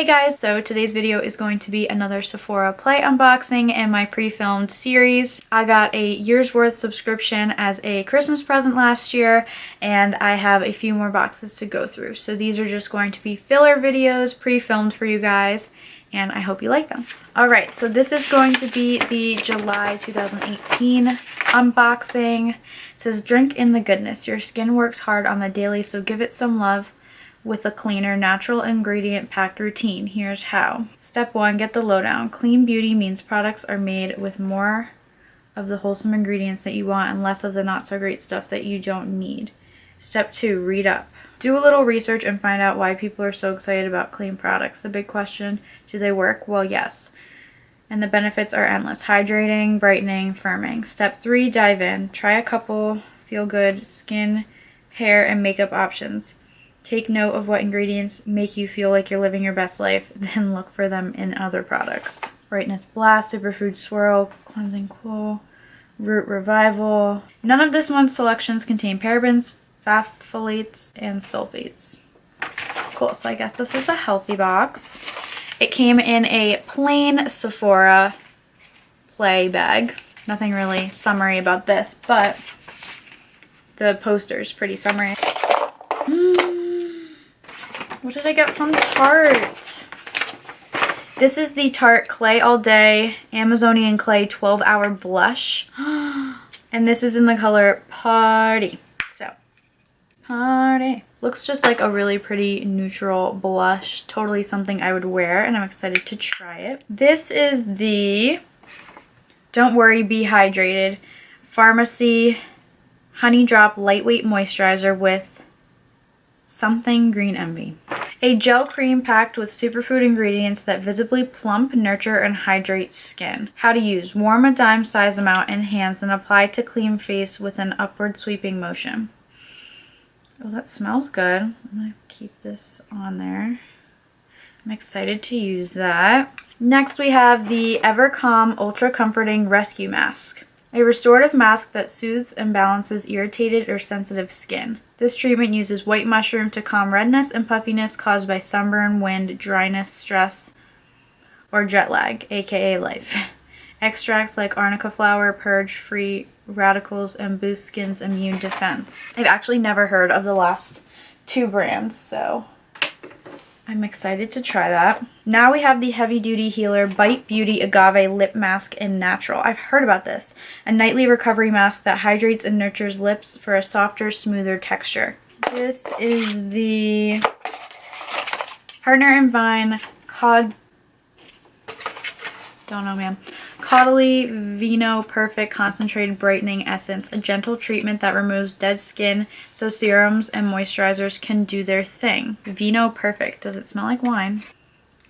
Hey guys, so today's video is going to be another Sephora Play unboxing in my pre-filmed series. I got a year's worth subscription as a Christmas present last year, and I have a few more boxes to go through. So these are just going to be filler videos pre-filmed for you guys, and I hope you like them. Alright, so this is going to be the July 2018 unboxing. It says, drink in the goodness. Your skin works hard on the daily, so give it some love with a cleaner, natural ingredient packed routine. Here's how. Step 1, get the lowdown. Clean beauty means products are made with more of the wholesome ingredients that you want and less of the not so great stuff that you don't need. Step 2, read up. Do a little research and find out why people are so excited about clean products. The big question, do they work? Well, yes. And the benefits are endless. Hydrating, brightening, firming. Step 3, dive in. Try a couple feel-good skin, hair, and makeup options. Take note of what ingredients make you feel like you're living your best life, then look for them in other products. Brightness Blast, Superfood Swirl, Cleansing Cool, Root Revival. None of this month's selections contain parabens, phthalates, and sulfates. Cool, so I guess this is a healthy box. It came in a plain Sephora Play bag. Nothing really summery about this, but the poster is pretty summery. What did I get from Tarte? This is the Tarte Clay All Day Amazonian Clay 12-Hour Blush. And this is in the color Party. So, Party. Looks just like a really pretty neutral blush. Totally something I would wear, and I'm excited to try it. This is the Don't Worry, Be Hydrated Pharmacy Honey Drop Lightweight Moisturizer with Something Green Envy. A gel cream packed with superfood ingredients that visibly plump, nurture, and hydrate skin. How to use. Warm a dime size amount in hands and apply to clean face with an upward sweeping motion. Oh, that smells good. I'm gonna keep this on there. I'm excited to use that. Next we have the Ever Calm Ultra Comforting Rescue Mask. A restorative mask that soothes and balances irritated or sensitive skin. This treatment uses white mushroom to calm redness and puffiness caused by sunburn, wind, dryness, stress, or jet lag, aka life. Extracts like arnica flower purge free radicals and boost skin's immune defense. I've actually never heard of the last two brands, so I'm excited to try that. Now we have the Heavy Duty Healer Bite Beauty Agave Lip Mask in Natural. I've heard about this. A nightly recovery mask that hydrates and nurtures lips for a softer, smoother texture. This is the Partner in Vine Caudalie Vino Perfect Concentrated Brightening Essence. A gentle treatment that removes dead skin so serums and moisturizers can do their thing. Vino Perfect. Does it smell like wine?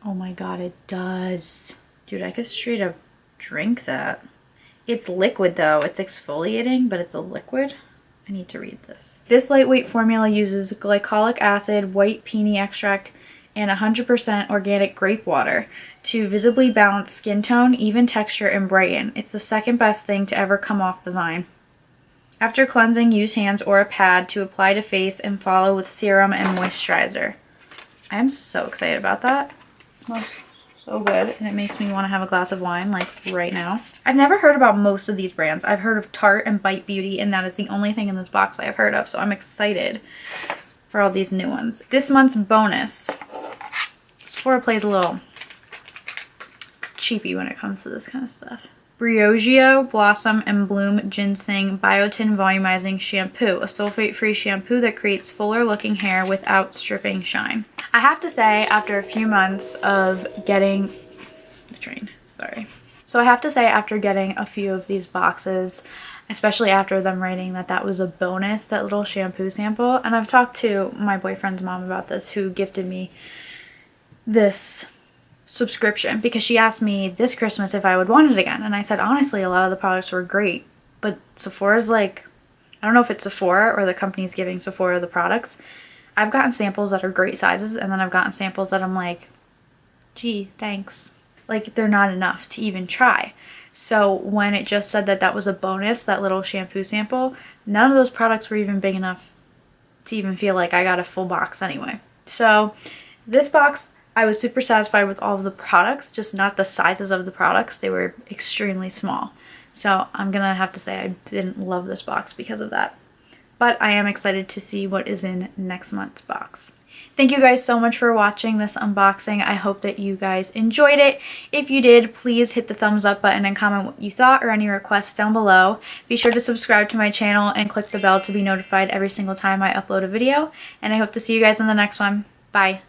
Oh my god, it does. Dude, I could straight up drink that. It's liquid though. It's exfoliating, but it's a liquid. I need to read this. This lightweight formula uses glycolic acid, white peony extract, and 100% organic grape water to visibly balance skin tone, even texture, and brighten. It's the second best thing to ever come off the vine. After cleansing, use hands or a pad to apply to face and follow with serum and moisturizer. I am so excited about that. It smells so good, and it makes me want to have a glass of wine like right now. I've never heard about most of these brands. I've heard of Tarte and Bite Beauty, and that is the only thing in this box I have heard of, so I'm excited for all these new ones. This month's bonus. Sephora plays a little cheapy when it comes to this kind of stuff. Briogeo Blossom and Bloom Ginseng Biotin Volumizing Shampoo. A sulfate-free shampoo that creates fuller looking hair without stripping shine. I have to say, after a few months of getting So I have to say, after getting a few of these boxes, especially after them writing that that was a bonus, that little shampoo sample, and I've talked to my boyfriend's mom about this, who gifted me this subscription because she asked me this Christmas if I would want it again, and I said honestly a lot of the products were great, but Sephora's like, I don't know if it's Sephora or the company's giving Sephora the products. I've gotten samples that are great sizes, and then I've gotten samples that I'm like, gee, thanks. Like, they're not enough to even try. So when it just said that that was a bonus, that little shampoo sample, none of those products were even big enough to even feel like I got a full box anyway. So this box I was super satisfied with all of the products, just not the sizes of the products. They were extremely small. So I'm gonna have to say I didn't love this box because of that. But I am excited to see what is in next month's box. Thank you guys so much for watching this unboxing. I hope that you guys enjoyed it. If you did, please hit the thumbs up button and comment what you thought or any requests down below. Be sure to subscribe to my channel and click the bell to be notified every single time I upload a video. And I hope to see you guys in the next one. Bye.